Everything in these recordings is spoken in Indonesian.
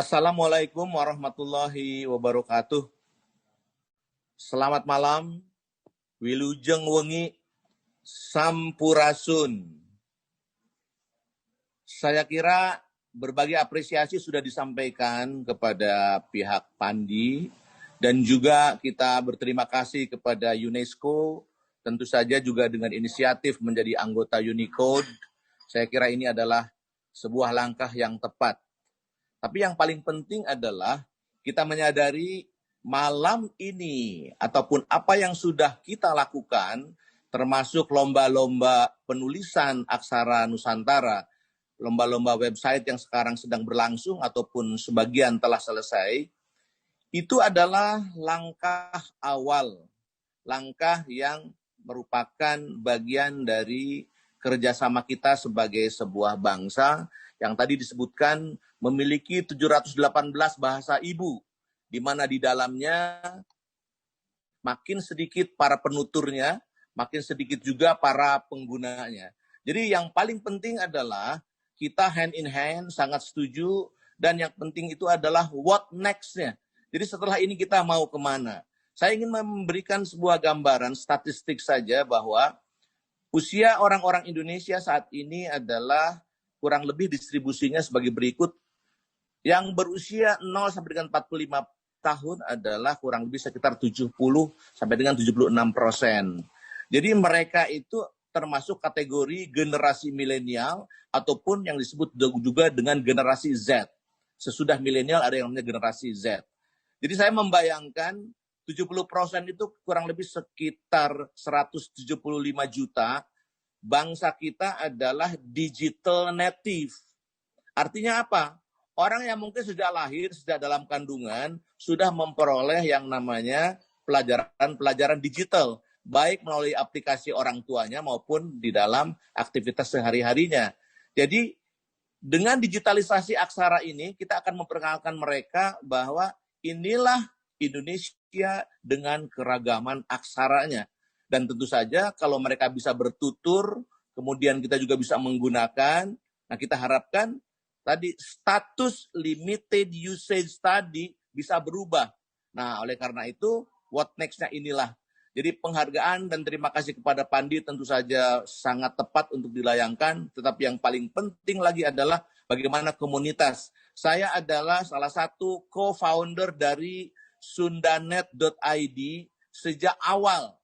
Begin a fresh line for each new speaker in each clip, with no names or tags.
Assalamualaikum warahmatullahi wabarakatuh. Selamat malam, Wilujeng Wengi, Sampurasun. Saya kira berbagai apresiasi sudah disampaikan kepada pihak Pandi dan juga kita berterima kasih kepada UNESCO, tentu saja juga dengan inisiatif menjadi anggota Unicode. Saya kira ini adalah sebuah langkah yang tepat. Tapi yang paling penting adalah kita menyadari malam ini ataupun apa yang sudah kita lakukan, termasuk lomba-lomba penulisan aksara Nusantara, lomba-lomba website yang sekarang sedang berlangsung ataupun sebagian telah selesai, itu adalah langkah awal, langkah yang merupakan bagian dari kerjasama kita sebagai sebuah bangsa yang tadi disebutkan memiliki 718 bahasa ibu, di mana di dalamnya makin sedikit para penuturnya, makin sedikit juga para penggunanya. Jadi yang paling penting adalah kita hand in hand, sangat setuju, dan yang penting itu adalah what next-nya. Jadi setelah ini kita mau kemana? Saya ingin memberikan sebuah gambaran statistik saja bahwa usia orang-orang Indonesia saat ini adalah kurang lebih distribusinya sebagai berikut. Yang berusia 0 sampai dengan 45 tahun adalah kurang lebih sekitar 70 sampai dengan 76%. Jadi mereka itu termasuk kategori generasi milenial ataupun yang disebut juga dengan generasi Z. Sesudah milenial ada yang namanya generasi Z. Jadi saya membayangkan 70% itu kurang lebih sekitar 175 juta. Bangsa kita adalah digital native. Artinya apa? Orang yang mungkin sejak lahir, sejak dalam kandungan, sudah memperoleh yang namanya pelajaran digital. Baik melalui aplikasi orang tuanya maupun di dalam aktivitas sehari-harinya. Jadi dengan digitalisasi aksara ini, kita akan memperkenalkan mereka bahwa inilah Indonesia dengan keragaman aksaranya. Dan tentu saja kalau mereka bisa bertutur, kemudian kita juga bisa menggunakan, nah kita harapkan tadi status limited usage tadi bisa berubah. Nah oleh karena itu, what next-nya inilah. Jadi penghargaan dan terima kasih kepada Pandi tentu saja sangat tepat untuk dilayangkan, tetapi yang paling penting lagi adalah bagaimana komunitas. Saya adalah salah satu co-founder dari sundanet.id sejak awal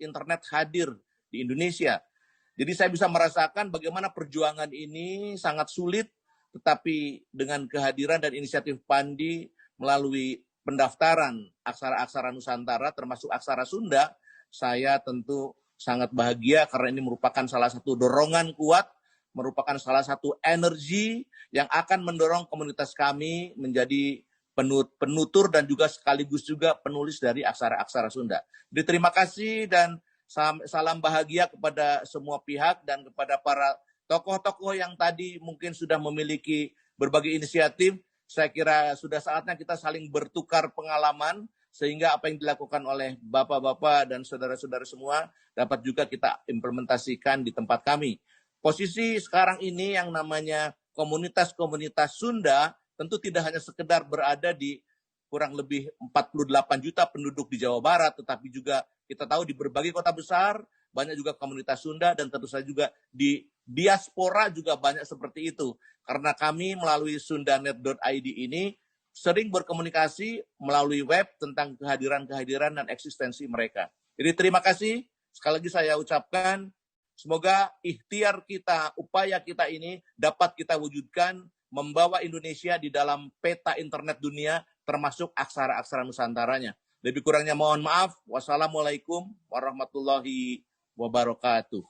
internet hadir di Indonesia. Jadi saya bisa merasakan bagaimana perjuangan ini sangat sulit, tetapi dengan kehadiran dan inisiatif Pandi melalui pendaftaran aksara-aksara Nusantara termasuk aksara Sunda, saya tentu sangat bahagia karena ini merupakan salah satu dorongan kuat, merupakan salah satu energi yang akan mendorong komunitas kami menjadi penutur dan juga sekaligus juga penulis dari aksara-aksara Sunda. Jadi terima kasih dan salam bahagia kepada semua pihak dan kepada para tokoh-tokoh yang tadi mungkin sudah memiliki berbagai inisiatif. Saya kira sudah saatnya kita saling bertukar pengalaman sehingga apa yang dilakukan oleh bapak-bapak dan saudara-saudara semua dapat juga kita implementasikan di tempat kami. Posisi sekarang ini yang namanya komunitas-komunitas Sunda tentu tidak hanya sekedar berada di kurang lebih 48 juta penduduk di Jawa Barat, tetapi juga kita tahu di berbagai kota besar, banyak juga komunitas Sunda, dan tentu saja juga di diaspora juga banyak seperti itu. Karena kami melalui sundanet.id ini sering berkomunikasi melalui web tentang kehadiran-kehadiran dan eksistensi mereka. Jadi terima kasih, sekali lagi saya ucapkan, semoga ikhtiar kita, upaya kita ini dapat kita wujudkan, membawa Indonesia di dalam peta internet dunia, termasuk aksara-aksara Nusantaranya. Lebih kurangnya mohon maaf. Wassalamualaikum warahmatullahi wabarakatuh.